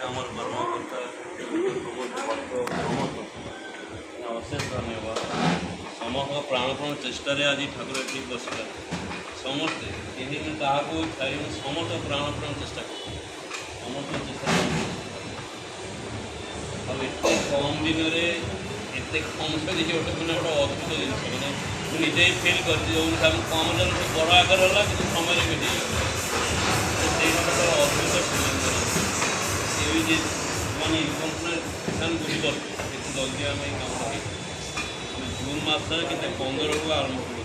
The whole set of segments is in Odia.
আমার কর্মকর্তা অশেষ ধন্যবাদ। ସମସ୍ତ ପ୍ରାଣପଣ ଚେଷ୍ଟାରେ ଆଜି ଠାକୁର ଏଠି ବସିଲା। ସମସ୍ତେ କେହି ବି କାହାକୁ ଛାଡ଼ିବୁ, ସମସ୍ତ ପ୍ରାଣପଣ ଚେଷ୍ଟା କରୁ, ସମସ୍ତ ଚେଷ୍ଟା ଆଉ ଏତେ କମ୍ ଦିନରେ ଏତେ କମ୍ କରିକି ଗୋଟେ ମାନେ ଗୋଟେ ଅଦ୍ଭୁତ ଜିନିଷ, ମାନେ ମୁଁ ନିଜେ ଫିଲ୍ କରିଛି ଯେଉଁ ତାକୁ କମ୍ ଜଣ ବଡ଼ ଆକାର ହେଲା କିନ୍ତୁ ସମୟରେ ବି ହେଇଗଲା। ସେଇଟା ଗୋଟେ ଅଦ୍ଭୁତ ଫିଲିଂ ଏ ଯେ ମାନେ ଇନକମ୍ପ୍ଲିଟ୍ ସେମାନେ ବୁଝିପାରୁଛୁ କେତେ ଜଲ୍ଦି ଆମେ ଏଇ କାମଟା ହେଇଛି। ଜୁନ୍ ମାସରେ କେତେ 15ରୁ ଆରମ୍ଭ କଲୁ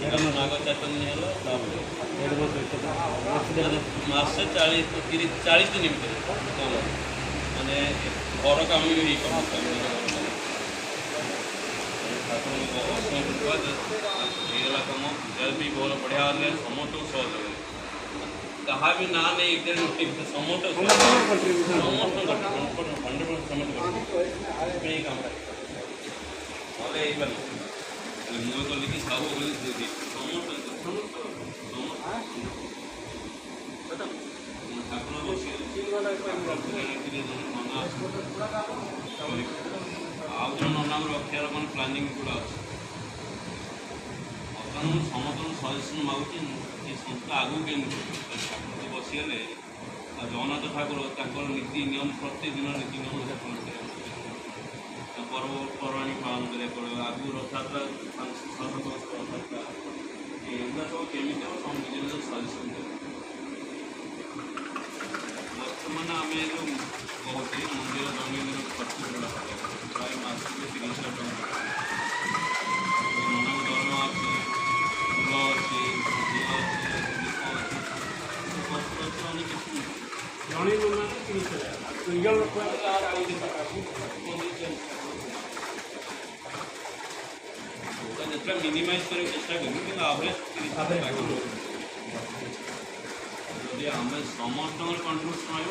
କାମ ନାଗ 4 ଦିନ ହେଲା, ତାପରେ ମାସେ 40 ଦିନ ଭିତରେ କାମ ମାନେ ଘର କାମ ବି ହେଇଗଲା। ଠାକୁରଙ୍କ ଅସୀମ କୃପା ହେଇଗଲା କାମ ବି ଭଲ ବଢ଼ିଆ ହେଲେ ସମସ୍ତଙ୍କୁ ସହଯୋଗ କାହା ବି ନା ନେଇ ସମସ୍ତେ ଏଇ କାମଟା ନହେଲେ ହେଇପାରିବ। ମୁଁ କଲି କି ସବୁ ଠାକୁର ବସି ନନା ଆଉ ଜଣେ ନନାଙ୍କୁ ରଖିବାର ମାନେ ପ୍ଲାନିଂ ଗୁଡ଼ା ଅଛି। ବର୍ତ୍ତମାନ ମୁଁ ସମସ୍ତଙ୍କୁ ସଜେସନ୍ ମାଗୁଛି ଏ ସଂସ୍ଥା ଆଗକୁ କେମିତି ଠାକୁର ବସିଗଲେ ଆଉ ଜଗନ୍ନାଥ ଠାକୁର ତାଙ୍କର ନୀତି ନିୟମ ପ୍ରତିଦିନ ନୀତି ନିୟମ ପର୍ବପର୍ବାଣି ପାଳନ କରିବାକୁ ପଡ଼ିବ। ଆଗକୁ ରଥଯାତ୍ରା 5-7 ବର୍ଷ ରଥଯାତ୍ରା ଏଗୁଡ଼ା ସବୁ କେମିତି ହେବ ସବୁ ନିଜ ନିଜ ସଜେସନ୍ ଦେବେ। ବର୍ତ୍ତମାନ ଆମେ ଯେଉଁ କହୁଛେ ମନ୍ଦିର ଜମିର ଖର୍ଚ୍ଚ ଗୁଡ଼ା ପ୍ରାୟ ମାସକୁ 30,000 ଟଙ୍କା। ନନାଙ୍କ ଦରମା ଅଛି, ଫୁଲ ଅଛି, ଝିଅ ଅଛି, ଦୀପ ଅଛି, ଖର୍ଚ୍ଚ ଅଛି ମାନେ କିଛି ଜଣେ ନନା 30,000 ଯେତେଟା ମିନିମାଇଜ୍ କରିବାକୁ ଚେଷ୍ଟା କରିବୁ କିନ୍ତୁ ଆଭରେଜ୍ 30,000 ଯଦି ଆମେ ସମସ୍ତଙ୍କର କଣ୍ଟ୍ରିବ୍ୟୁସନ୍ ରହିବ